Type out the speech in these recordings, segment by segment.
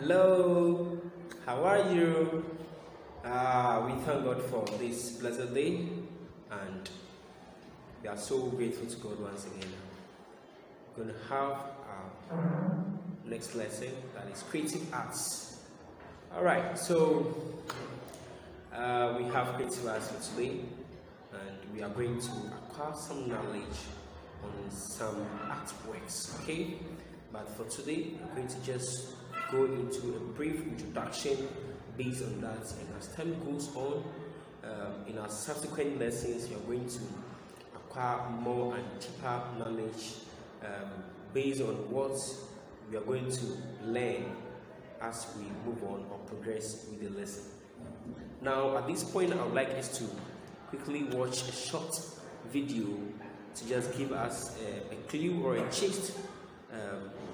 Hello, how are you? We thank God for this blessed day, and we are so grateful to God once again. We're going to have our next lesson, that is creative arts. All right, so we have creative arts for today, and we are going to acquire some knowledge on some artworks. Okay, but for today, we're going to just go into a brief introduction based on that, and as time goes on, in our subsequent lessons, you're going to acquire more and deeper knowledge based on what we are going to learn as we move on or progress with the lesson. Now, at this point, I would like us to quickly watch a short video to just give us a clue or a gist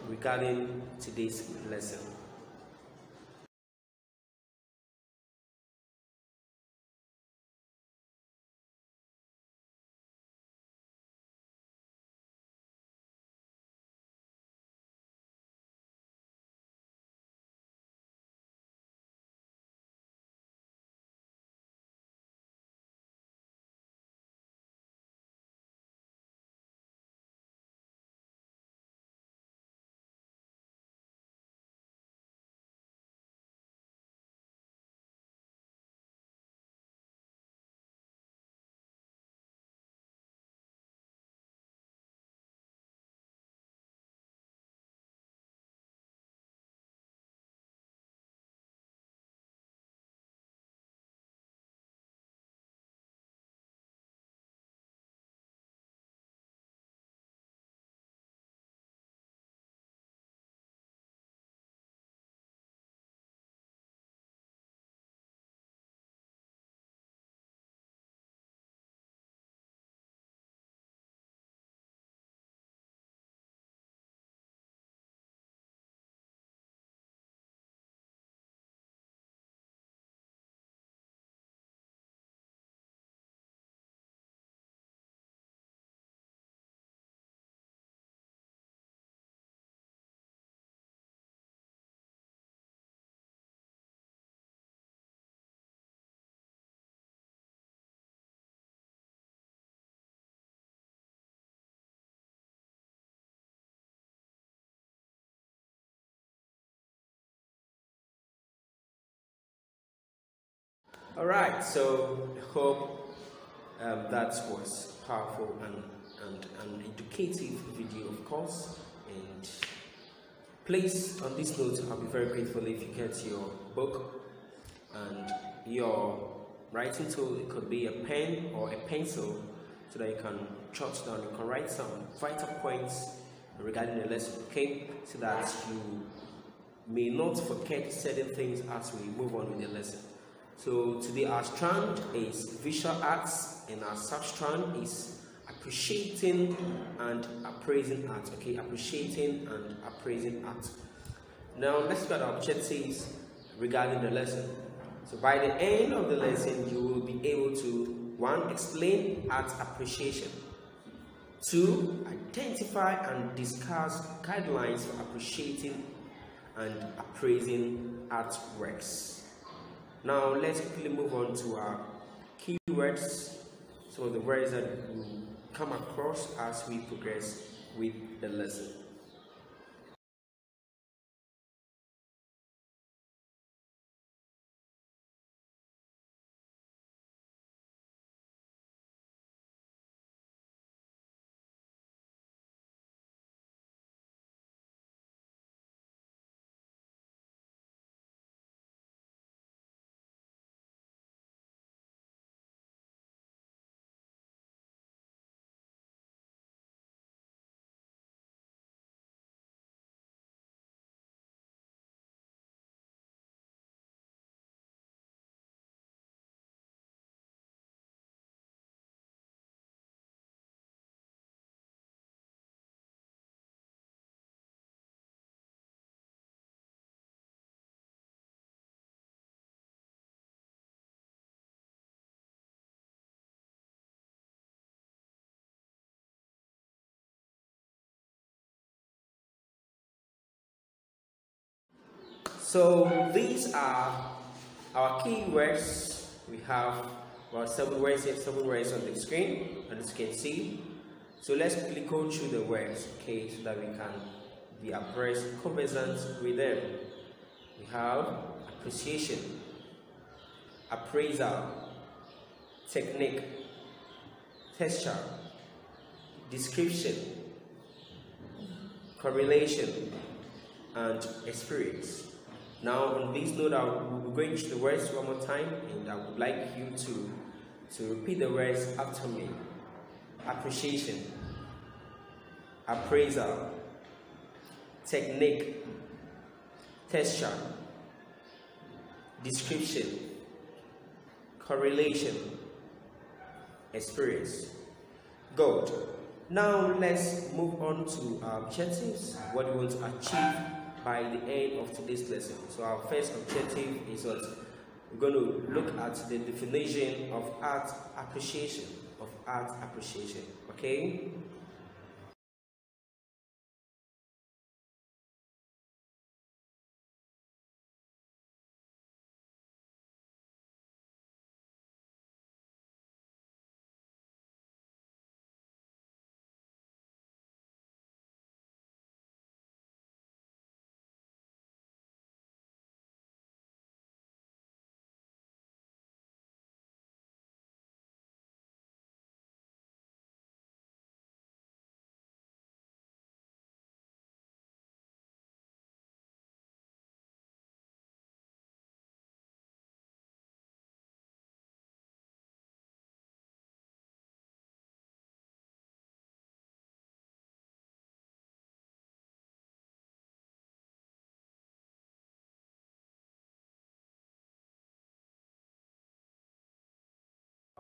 regarding today's lesson. All right, so I hope that was powerful and educative video, of course. And please, on this note, I'll be very grateful if you get your book and your writing tool. It could be a pen or a pencil, so that you can jot down, you can write some vital points regarding the lesson, okay, so that you may not forget certain things as we move on with the lesson. So today our strand is visual arts, and our sub-strand is appreciating and appraising art. Okay, appreciating and appraising art. Now let's look at our objectives regarding the lesson. So by the end of the lesson, you will be able to 1. Explain art appreciation. 2. Identify and discuss guidelines for appreciating and appraising artworks. Now let's quickly move on to our keywords, so the words that we come across as we progress with the lesson. So these are our key words. We have about 7 words here, 7 words on the screen, as you can see. So let's quickly go through the words, okay, so that we can be abreast, conversant with them. We have appreciation, appraisal, technique, texture, description, correlation, and experience. Now, on this note, we'll be going through the words one more time, and I would like you to repeat the words after me. Appreciation, appraisal, technique, texture, description, correlation, experience. Good. Now let's move on to our objectives, what we want to achieve by the end of today's lesson. So our first objective is that we're going to look at the definition of art appreciation. Okay?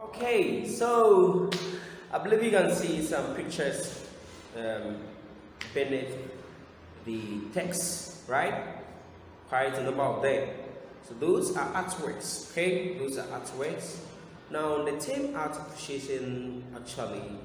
Okay, so I believe you can see some pictures beneath the text, right? Quite a number of them. So those are artworks, okay? Those are artworks. Now, the term art appreciation actually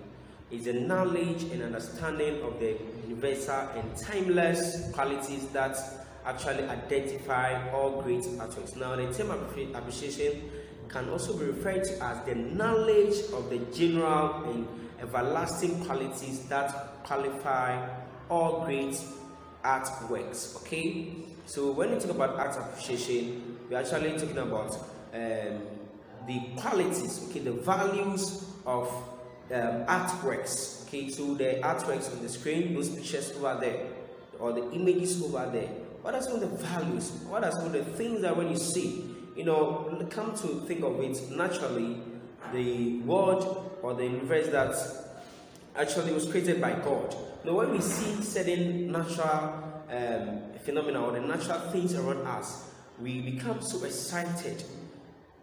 is a knowledge and understanding of the universal and timeless qualities that actually identify all great artworks. Now, the term appreciation can also be referred to as the knowledge of the general and everlasting qualities that qualify all great artworks. Okay, so when we talk about art appreciation, we're actually talking about the qualities, okay, the values of artworks. Okay, so the artworks on the screen, those pictures over there, or the images over there, what are some of the values, what are some of the things that when you see, you know, come to think of it, naturally, the world or the universe that actually was created by God. Now, when we see certain natural phenomena or the natural things around us, we become so excited.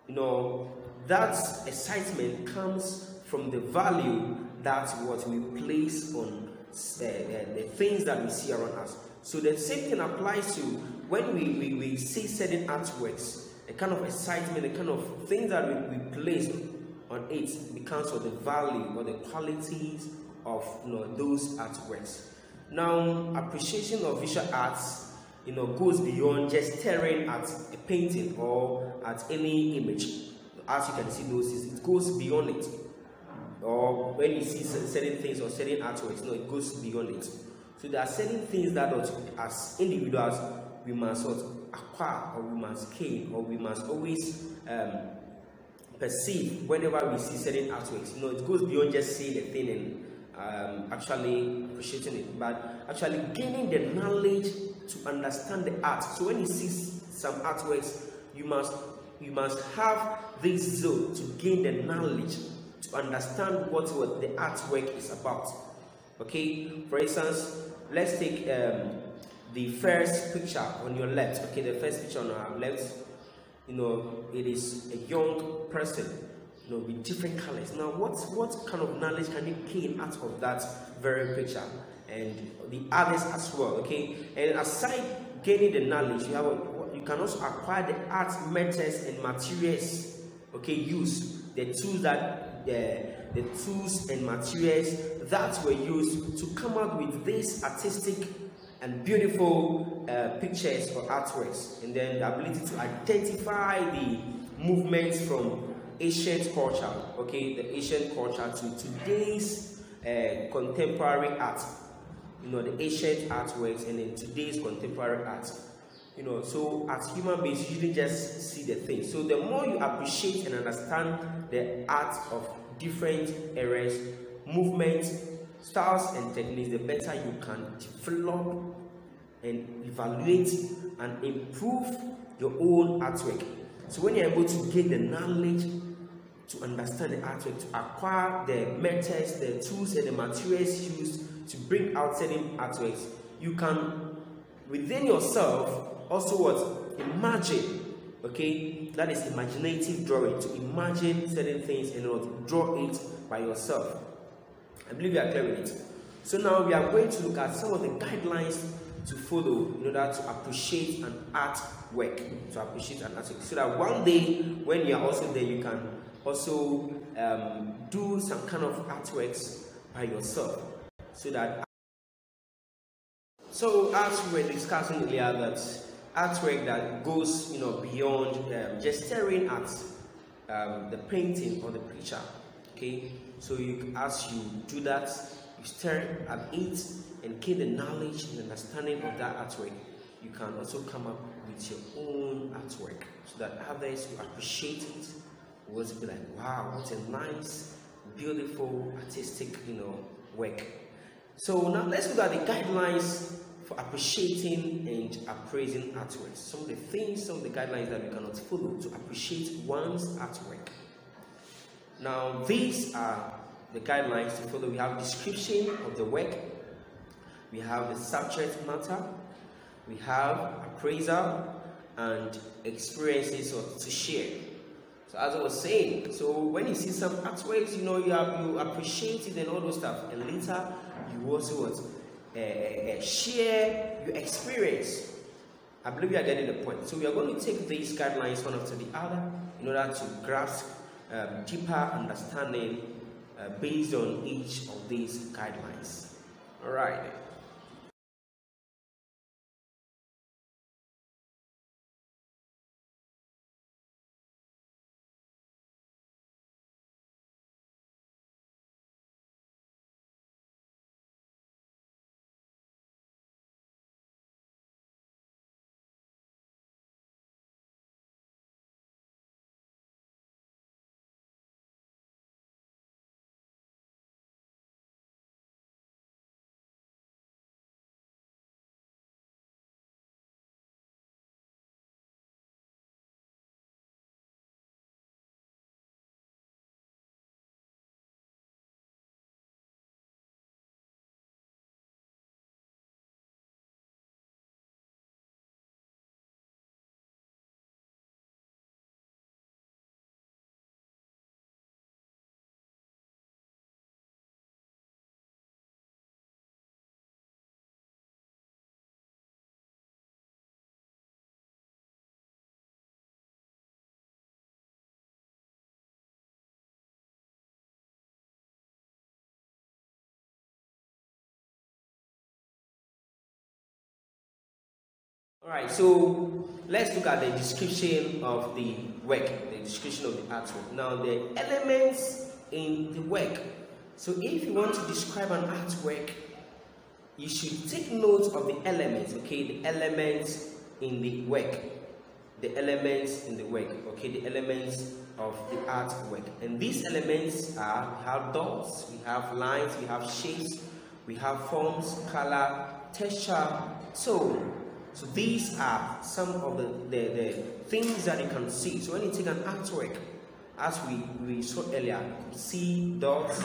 You know, that excitement comes from the value that what we place on the things that we see around us. So the same thing applies to when we see certain artworks. The kind of excitement, the kind of things that we place on it becomes of the value or the qualities of, you know, those artworks. Now, appreciation of visual arts, you know, goes beyond just staring at a painting or at any image. As you can see, it goes beyond it. Or when you see certain things or certain artworks, no, it goes beyond it. So there are certain things that as individuals we must acquire, or we must gain, or we must always perceive whenever we see certain artworks. You know, it goes beyond just seeing a thing and actually appreciating it, but actually gaining the knowledge to understand the art. So when you see some artworks, you must have this zeal to gain the knowledge to understand what the artwork is about. Okay, for instance, let's take the first picture on your left. Okay, the first picture on our left, you know, it is a young person, you know, with different colors. Now, what kind of knowledge can you gain out of that very picture, and the others as well? Okay, and aside gaining the knowledge, you can also acquire the art methods and materials. Okay, use the tools the tools and materials that were used to come up with this artistic and beautiful pictures or artworks, and then the ability to identify the movements from ancient culture, okay, the ancient culture to today's contemporary art, you know, the ancient artworks and then today's contemporary art. You know, so as human beings, you shouldn't just see the thing. So the more you appreciate and understand the art of different eras, movements, styles and techniques, the better you can develop and evaluate and improve your own artwork. So when you're able to gain the knowledge to understand the artwork, to acquire the methods, the tools and the materials used to bring out certain artworks, you can within yourself also what? Imagine, okay? That is imaginative drawing, to imagine certain things and not draw it by yourself. I believe you are clear with it. So now we are going to look at some of the guidelines to follow in order to appreciate an artwork, so that one day when you are also there, you can also do some kind of artworks by yourself. So as we were discussing earlier, that artwork that goes, you know, beyond just staring at the painting or the picture, okay? So as you do that, you stare at it and gain the knowledge and understanding of that artwork. You can also come up with your own artwork so that others will appreciate it, will also be like, wow, what a nice, beautiful, artistic, you know, work. So now let's look at the guidelines for appreciating and appraising artworks. Some of the guidelines that we cannot follow to appreciate one's artwork. Now, these are the guidelines to follow. We have description of the work, we have the subject matter, we have appraisal, and experiences to share. So as I was saying, so when you see some artworks, you know, you appreciate it and all those stuff, and later you also share your experience. I believe you are getting the point. So we are going to take these guidelines one after the other in order to grasp deeper understanding based on each of these guidelines. All right. Alright, so let's look at the description of the work, the description of the artwork. Now, the elements in the work. So if you want to describe an artwork, you should take note of the elements, okay? The elements in the work. The elements in the work, okay? The elements of the artwork. And these elements are, we have dots, we have lines, we have shapes, we have forms, color, texture, so these are some of the things that you can see. So when you take an artwork, as we saw earlier, you could see dots,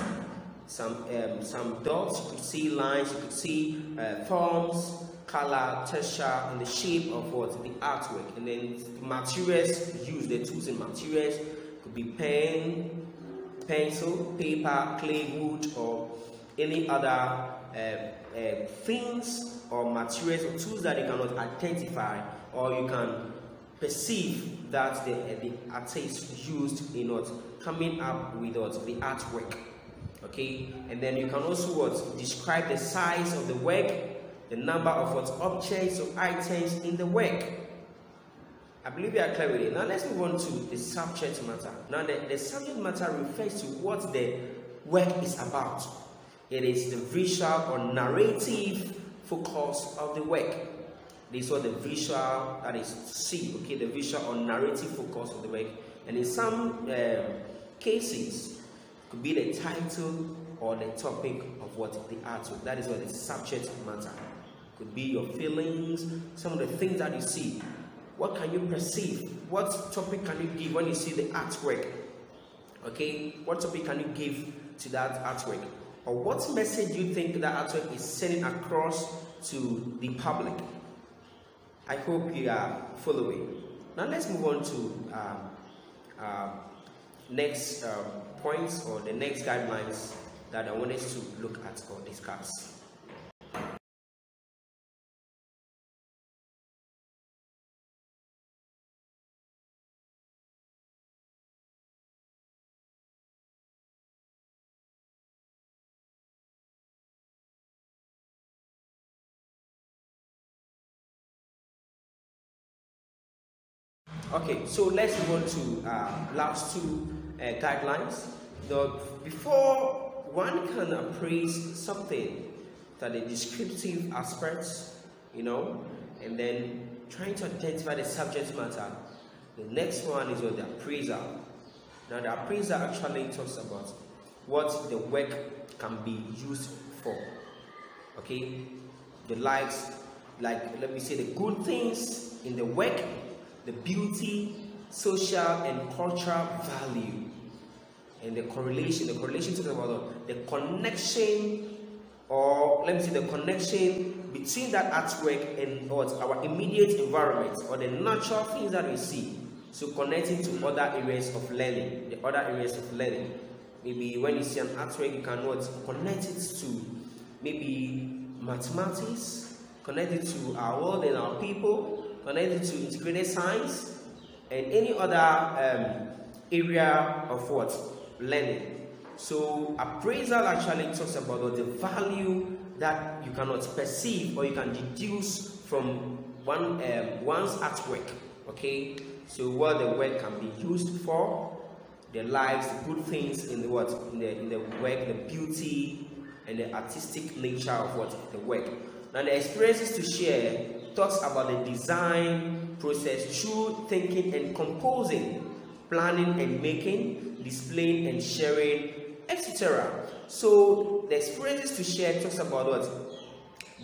some dots, you could see lines, you could see forms, color, texture, and the shape of what? The artwork. And then the materials used, the tools and materials could be pen, pencil, paper, clay, wood, or any other things or materials or tools that you cannot identify, or you can perceive that the artist used in what coming up with what the artwork. Okay, and then you can also what describe the size of the work, the number of what objects or items in the work. I believe you are clear with it. Now let's move on to the subject matter. Now the subject matter refers to what the work is about. It is the visual or narrative focus of the work. This is what the visual, that is C, okay, the visual or narrative focus of the work. And in some cases, it could be the title or the topic of what the artwork. That is what the subject matter. It could be your feelings, some of the things that you see. What can you perceive? What topic can you give when you see the artwork? Okay, what topic can you give to that artwork? Or what message do you think that artwork is sending across to the public? I hope you are following. Now let's move on to next points or the next guidelines that I want us to look at or discuss. Okay, so let's move on to last two guidelines. Before one can appraise something, that the descriptive aspects, and then trying to identify the subject matter, the next one is the appraisal. Now the appraisal actually talks about what the work can be used for. Okay, the likes, like let me say the good things in the work, the beauty, social and cultural value, and the correlation. The correlation talks about the connection, or let me say the connection between that artwork and what our immediate environment or the natural things that we see. So connecting to other areas of learning, the other areas of learning. Maybe when you see an artwork, you can connect it to maybe mathematics, connect it to our world and our people, connected to integrated science and any other area of what learning. So appraisal actually talks about the value that you cannot perceive or you can deduce from one's artwork. Okay, so what the work can be used for, the lives, the good things in the work, the beauty and the artistic nature of what the work. Now the experiences to share talks about the design process through thinking and composing, planning and making, displaying and sharing, etc. So the experiences to share talks about what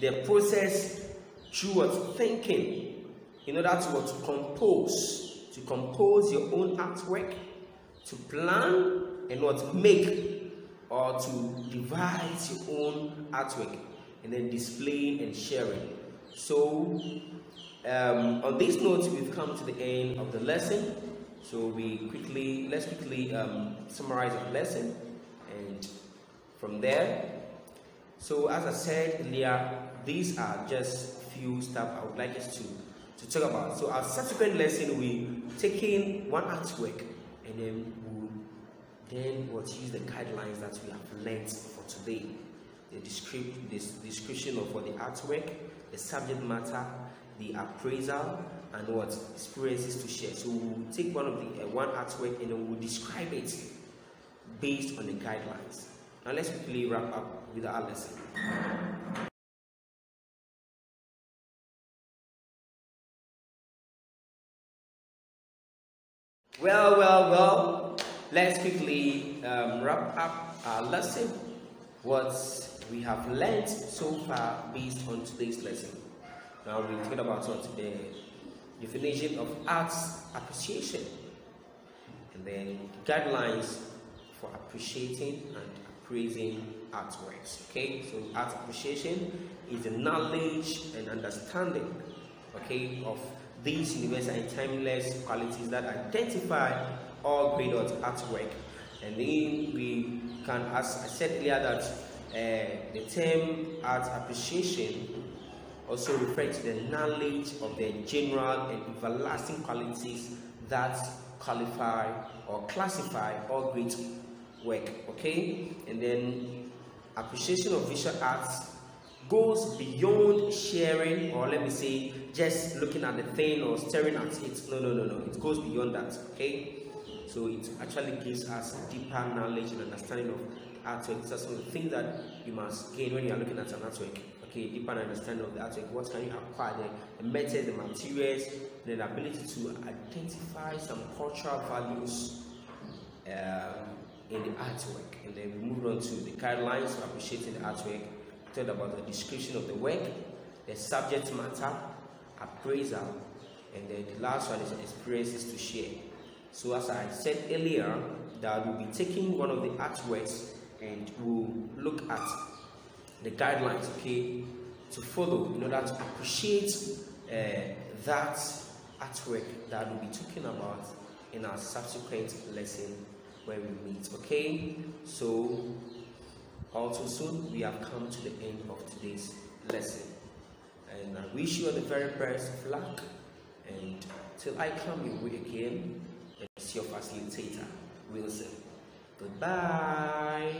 the process through thinking in order to compose your own artwork, to plan and make or to devise your own artwork, and then displaying and sharing. So on this note, we've come to the end of the lesson. So let's quickly summarize the lesson, and from there. So as I said earlier, these are just few stuff I would like us to talk about. So our subsequent lesson, we taking one artwork and then we'll use the guidelines that we have learned for today. The description of what the artwork, the subject matter, the appraisal, and what experiences to share. So we'll take one artwork and then we'll describe it based on the guidelines. Now let's quickly wrap up with our lesson. Well, let's quickly wrap up our lesson, what we have learned so far based on today's lesson. Now we'll talk about the definition of arts appreciation, and then guidelines for appreciating and appraising artworks. Okay, so art appreciation is the knowledge and understanding, okay, of these universal and timeless qualities that identify all great artwork. And then we can, as I said earlier, that the term art appreciation also refers to the knowledge of the general and everlasting qualities that qualify or classify all great work. Okay, and then appreciation of visual arts goes beyond sharing, or let me say just looking at the thing or staring at it. No, it goes beyond that. Okay, so it actually gives us deeper knowledge and understanding of artwork. These are some of the things that you must gain when you are looking at an artwork. Okay, deeper understanding of the artwork. What can you acquire? The methods, the materials, and the ability to identify some cultural values in the artwork. And then we move on to the guidelines for appreciating the artwork. We talked about the description of the work, the subject matter, appraisal, and then the last one is experiences to share. So as I said earlier, that we'll be taking one of the artworks and we'll look at the guidelines, okay, to follow in order to appreciate that artwork that we'll be talking about in our subsequent lesson when we meet. Okay, so also soon we have come to the end of today's lesson, and I wish you all the very best of luck, and till I come your way again, it's your facilitator, Wilson. Goodbye.